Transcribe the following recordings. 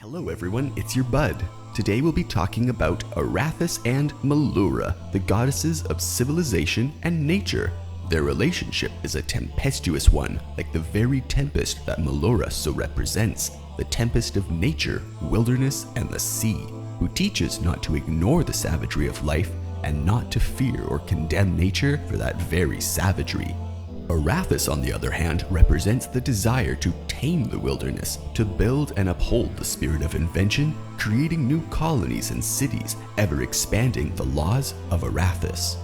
Hello everyone, it's your bud. Today we'll be talking about Erathis and Melora, the goddesses of civilization and nature. Their relationship is a tempestuous one, like the very tempest that Melora so represents, the tempest of nature, wilderness, and the sea, who teaches not to ignore the savagery of life and not to fear or condemn nature for that very savagery. Erathis, on the other hand, represents the desire to tame the wilderness, to build and uphold the spirit of invention, creating new colonies and cities, ever expanding the laws of Erathis.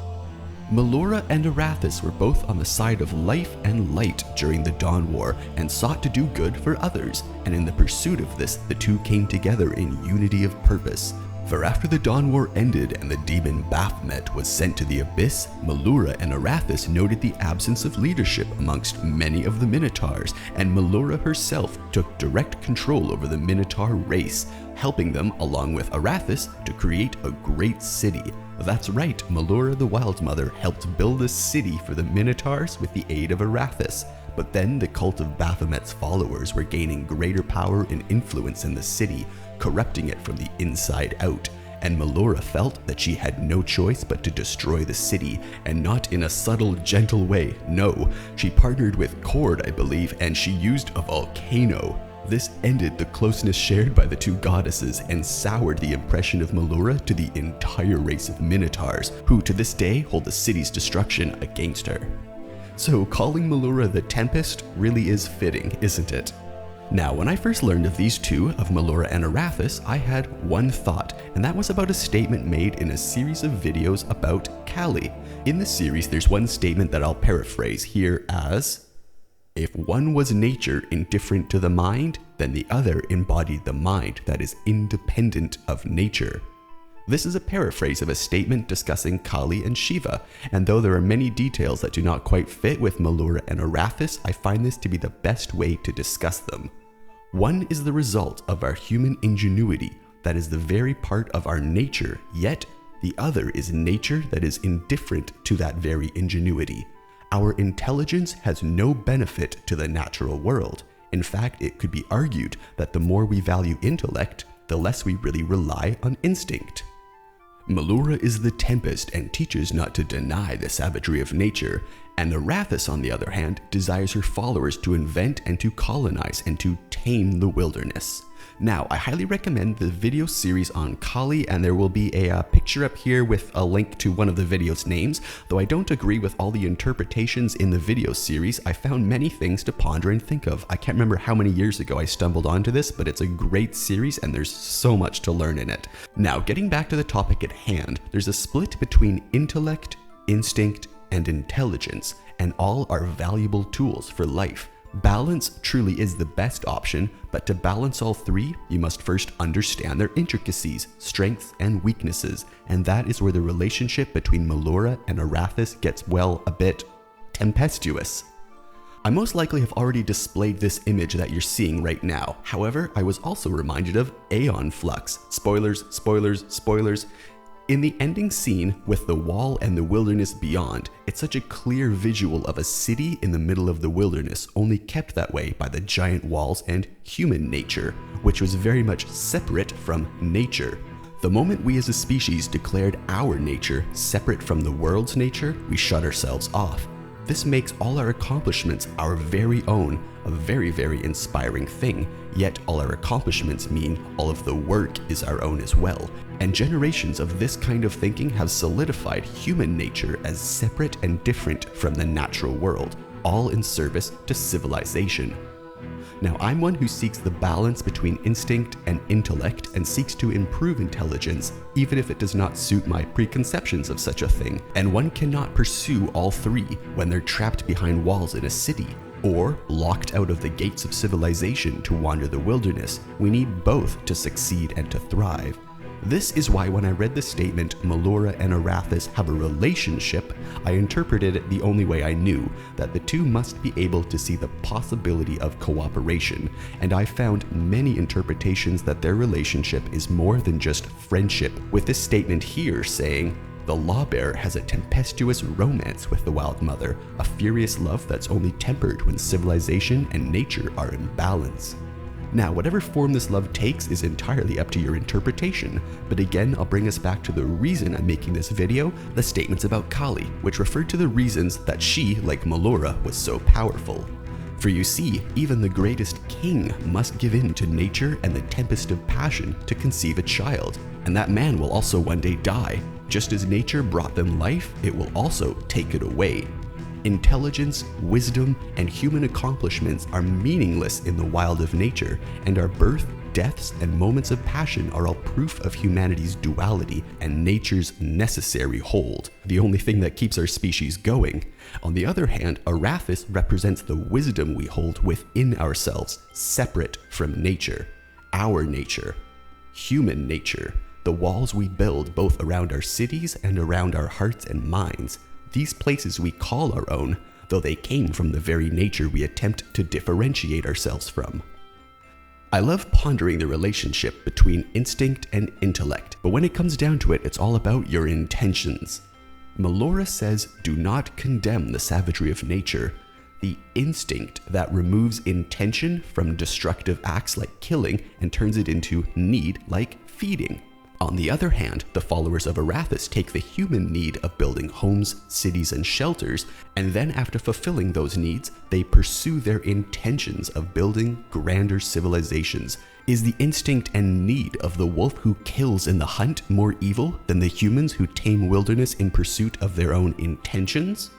Melora and Erathis were both on the side of life and light during the Dawn War and sought to do good for others, and in the pursuit of this, the two came together in unity of purpose. For after the Dawn War ended and the demon Baphomet was sent to the abyss, Melora and Erathis noted the absence of leadership amongst many of the Minotaurs, and Melora herself took direct control over the Minotaur race, helping them, along with Erathis, to create a great city. That's right, Melora the Wild Mother helped build a city for the Minotaurs with the aid of Erathis. But then the cult of Baphomet's followers were gaining greater power and influence in the city, corrupting it from the inside out, and Melora felt that she had no choice but to destroy the city, and not in a subtle, gentle way. No, she partnered with Cord, I believe, and she used a volcano. This ended the closeness shared by the two goddesses and soured the impression of Melora to the entire race of Minotaurs, who to this day hold the city's destruction against her. So calling Melora the Tempest really is fitting, isn't it? Now, when I first learned of these two, of Melora and Erathis, I had one thought, and that was about a statement made in a series of videos about Kali. In the series, there's one statement that I'll paraphrase here as, "If one was nature indifferent to the mind, then the other embodied the mind that is independent of nature." This is a paraphrase of a statement discussing Kali and Shiva, and though there are many details that do not quite fit with Melora and Erathis, I find this to be the best way to discuss them. One is the result of our human ingenuity, that is the very part of our nature, yet the other is nature that is indifferent to that very ingenuity. Our intelligence has no benefit to the natural world. In fact, it could be argued that the more we value intellect, the less we really rely on instinct. Melora is the tempest and teaches not to deny the savagery of nature, and Erathis, on the other hand, desires her followers to invent and to colonize and to tame the wilderness. Now, I highly recommend the video series on Kali, and there will be a picture up here with a link to one of the video's names. Though I don't agree with all the interpretations in the video series, I found many things to ponder and think of. I can't remember how many years ago I stumbled onto this, but it's a great series and there's so much to learn in it. Now, getting back to the topic at hand, there's a split between intellect, instinct, and intelligence, and all are valuable tools for life. Balance truly is the best option, but to balance all three, you must first understand their intricacies, strengths, and weaknesses, and that is where the relationship between Melora and Erathis gets, well, a bit tempestuous. I most likely have already displayed this image that you're seeing right now. However, I was also reminded of Aeon Flux. Spoilers, spoilers, spoilers. In the ending scene with the wall and the wilderness beyond, it's such a clear visual of a city in the middle of the wilderness, only kept that way by the giant walls and human nature, which was very much separate from nature. The moment we as a species declared our nature separate from the world's nature, we shut ourselves off. This makes all our accomplishments our very own, a very, very inspiring thing. Yet all our accomplishments mean all of the work is our own as well. And generations of this kind of thinking have solidified human nature as separate and different from the natural world, all in service to civilization. Now, I'm one who seeks the balance between instinct and intellect and seeks to improve intelligence, even if it does not suit my preconceptions of such a thing. And one cannot pursue all three when they're trapped behind walls in a city, or locked out of the gates of civilization to wander the wilderness. We need both to succeed and to thrive. This is why when I read the statement, Melora and Erathis have a relationship, I interpreted it the only way I knew, that the two must be able to see the possibility of cooperation, and I found many interpretations that their relationship is more than just friendship, with this statement here saying, "The lawbearer has a tempestuous romance with the Wild Mother, a furious love that's only tempered when civilization and nature are in balance." Now, whatever form this love takes is entirely up to your interpretation, but again, I'll bring us back to the reason I'm making this video, the statements about Kali, which referred to the reasons that she, like Melora, was so powerful. For you see, even the greatest king must give in to nature and the tempest of passion to conceive a child, and that man will also one day die. Just as nature brought them life, it will also take it away. Intelligence, wisdom, and human accomplishments are meaningless in the wild of nature, and our birth, deaths, and moments of passion are all proof of humanity's duality and nature's necessary hold, the only thing that keeps our species going. On the other hand, Erathis represents the wisdom we hold within ourselves, separate from nature, our nature, human nature, the walls we build both around our cities and around our hearts and minds. These places we call our own, though they came from the very nature we attempt to differentiate ourselves from. I love pondering the relationship between instinct and intellect, but when it comes down to it, it's all about your intentions. Melora says, do not condemn the savagery of nature. The instinct that removes intention from destructive acts like killing and turns it into need like feeding. On the other hand, the followers of Erathis take the human need of building homes, cities, and shelters, and then after fulfilling those needs, they pursue their intentions of building grander civilizations. Is the instinct and need of the wolf who kills in the hunt more evil than the humans who tame wilderness in pursuit of their own intentions?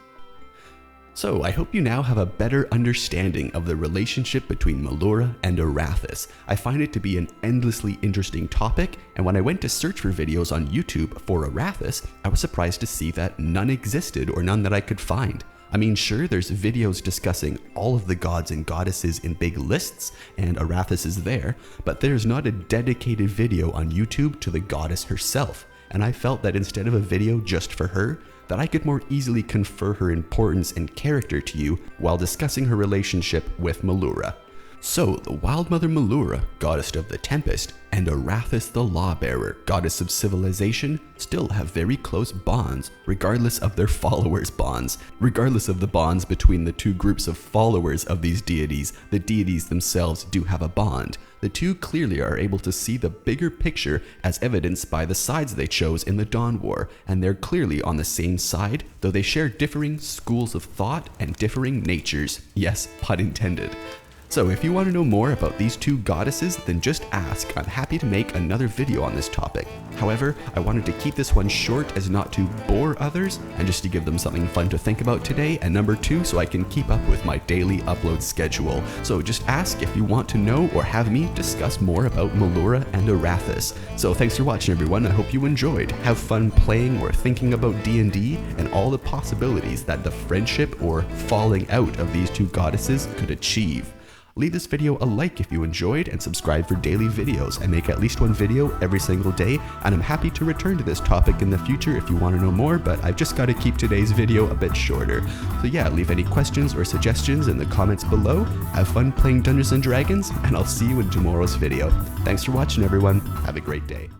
So I hope you now have a better understanding of the relationship between Melora and Erathis. I find it to be an endlessly interesting topic, and when I went to search for videos on YouTube for Erathis, I was surprised to see that none existed or none that I could find. I mean, sure, there's videos discussing all of the gods and goddesses in big lists, and Erathis is there, but there's not a dedicated video on YouTube to the goddess herself, and I felt that instead of a video just for her, that I could more easily confer her importance and character to you while discussing her relationship with Melora. So, the Wild Mother Melora, goddess of the tempest, and Erathis the lawbearer, goddess of civilization, still have very close bonds, regardless of their followers' bonds. Regardless of the bonds between the two groups of followers of these deities, the deities themselves do have a bond. The two clearly are able to see the bigger picture as evidenced by the sides they chose in the Dawn War, and they're clearly on the same side, though they share differing schools of thought and differing natures. Yes, pun intended. So if you want to know more about these two goddesses, then just ask. I'm happy to make another video on this topic. However, I wanted to keep this one short as not to bore others and just to give them something fun to think about today, and number two, so I can keep up with my daily upload schedule. So just ask if you want to know or have me discuss more about Melora and Erathis. So thanks for watching, everyone. I hope you enjoyed. Have fun playing or thinking about D&D and all the possibilities that the friendship or falling out of these two goddesses could achieve. Leave this video a like if you enjoyed, and subscribe for daily videos. I make at least one video every single day, and I'm happy to return to this topic in the future if you want to know more, but I've just got to keep today's video a bit shorter. So yeah, leave any questions or suggestions in the comments below. Have fun playing Dungeons & Dragons, and I'll see you in tomorrow's video. Thanks for watching, everyone. Have a great day.